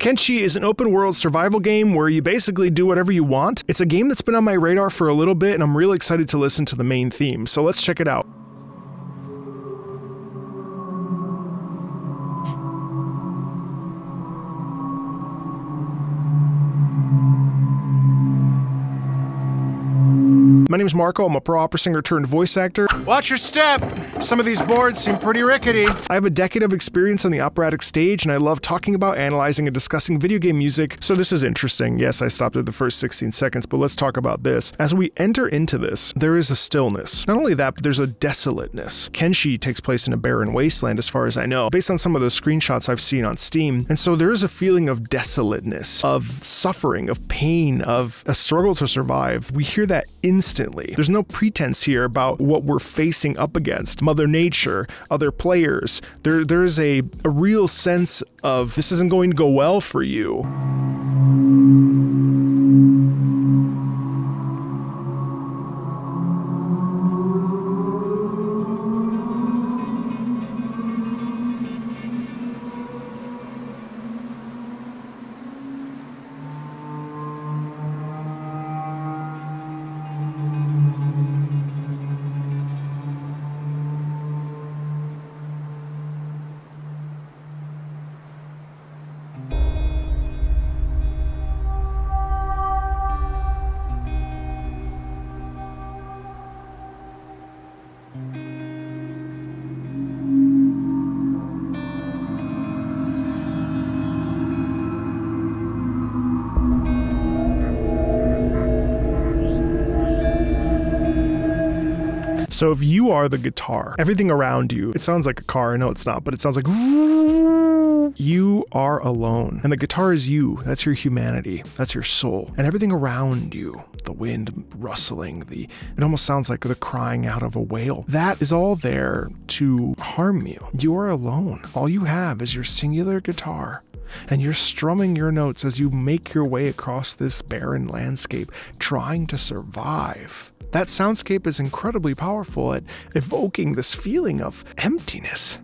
Kenshi is an open-world survival game where you basically do whatever you want. It's a game that's been on my radar for a little bit, and I'm really excited to listen to the main theme, so let's check it out. My name is Marco, I'm a pro opera singer turned voice actor. Watch your step! Some of these boards seem pretty rickety. I have a decade of experience on the operatic stage, and I love talking about, analyzing, and discussing video game music, so this is interesting. Yes, I stopped at the first 16 seconds, but let's talk about this. As we enter into this, there is a stillness. Not only that, but there's a desolateness. Kenshi takes place in a barren wasteland, as far as I know, based on some of the screenshots I've seen on Steam, and so there is a feeling of desolateness, of suffering, of pain, of a struggle to survive. We hear that instantly. There's no pretense here about what we're facing up against. Mother Nature, other players. There's a real sense of this isn't going to go well for you. So if you are the guitar, everything around you, it sounds like a car, I know it's not, but it sounds like you are alone. And the guitar is you, that's your humanity, that's your soul. And everything around you, the wind rustling, it almost sounds like the crying out of a whale. That is all there to harm you. You are alone. All you have is your singular guitar. And you're strumming your notes as you make your way across this barren landscape, trying to survive. That soundscape is incredibly powerful at evoking this feeling of emptiness.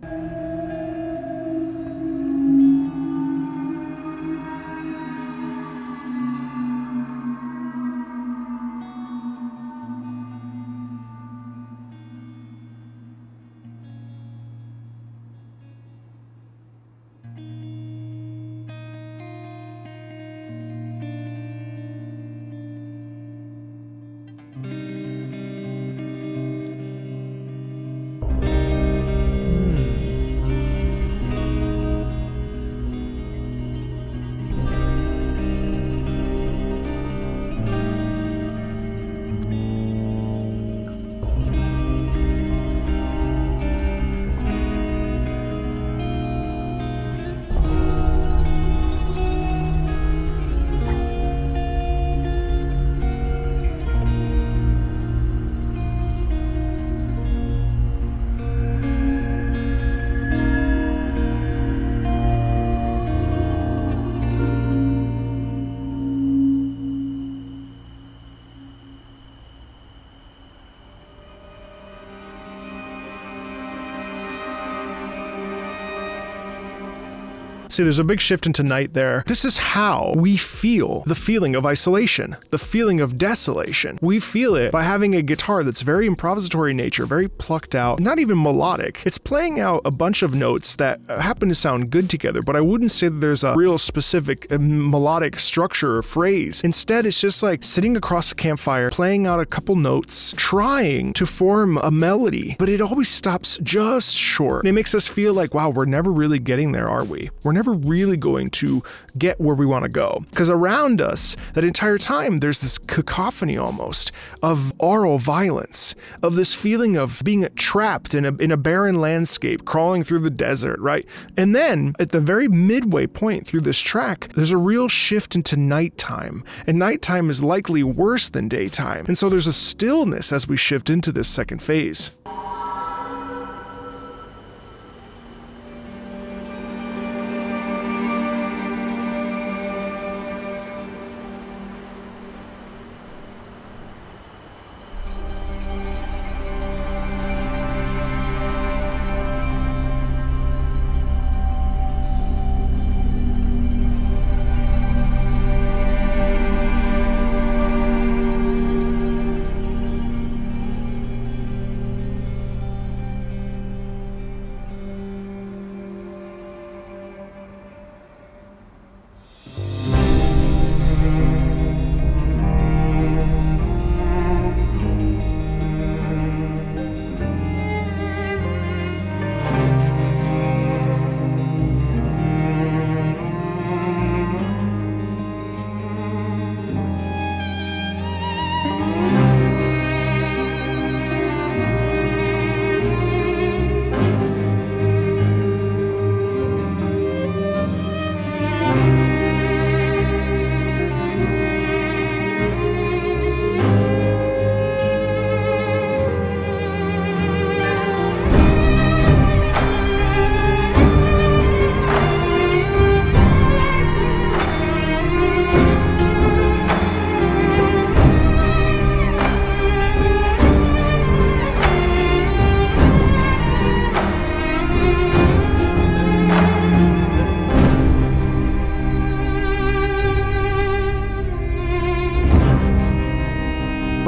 See, there's a big shift into night there. This is how we feel the feeling of isolation, the feeling of desolation. We feel it by having a guitar that's very improvisatory in nature, very plucked out, not even melodic. It's playing out a bunch of notes that happen to sound good together, but I wouldn't say that there's a real specific melodic structure or phrase. Instead, it's just like sitting across a campfire, playing out a couple notes, trying to form a melody, but it always stops just short. And it makes us feel like, wow, we're never really getting there, are we? We're never really going to get where we want to go. Because around us, that entire time, there's this cacophony almost of aural violence, of this feeling of being trapped in a barren landscape, crawling through the desert, right? And then, at the very midway point through this track, there's a real shift into nighttime. And nighttime is likely worse than daytime. And so there's a stillness as we shift into this second phase.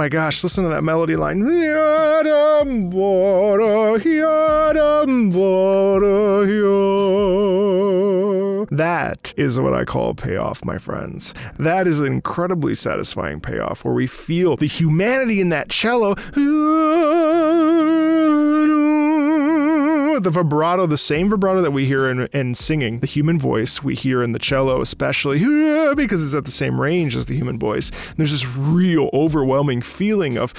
my gosh, listen to that melody line. That is what I call payoff, my friends. That is an incredibly satisfying payoff where we feel the humanity in that cello. The vibrato, the same vibrato that we hear in singing, the human voice we hear in the cello especially, because it's at the same range as the human voice. And there's this real overwhelming feeling of,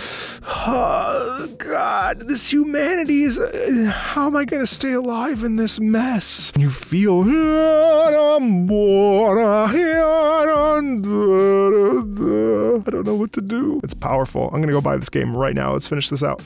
oh God, this humanity is, how am I going to stay alive in this mess? And you feel, I don't know what to do. It's powerful. I'm going to go buy this game right now. Let's finish this out.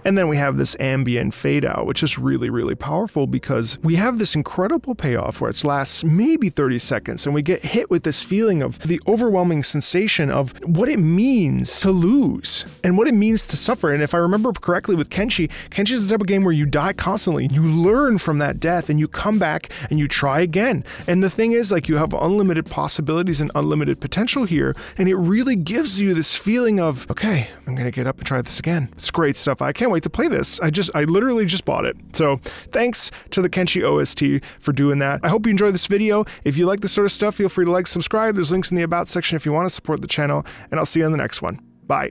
And then we have this ambient fade out, which is really, really powerful because we have this incredible payoff where it lasts maybe 30 seconds and we get hit with this feeling of the overwhelming sensation of what it means to lose and what it means to suffer. And if I remember correctly with Kenshi is the type of game where you die constantly. You learn from that death and you come back and you try again. And the thing is, like, you have unlimited possibilities and unlimited potential here. And it really gives you this feeling of, okay, I'm going to get up and try this again. It's great stuff. I can't wait to play this. I literally just bought it. So thanks to the Kenshi OST for doing that. I hope you enjoyed this video. If you like this sort of stuff, feel free to like, subscribe. There's links in the About section if you want to support the channel, and I'll see you in the next one. Bye.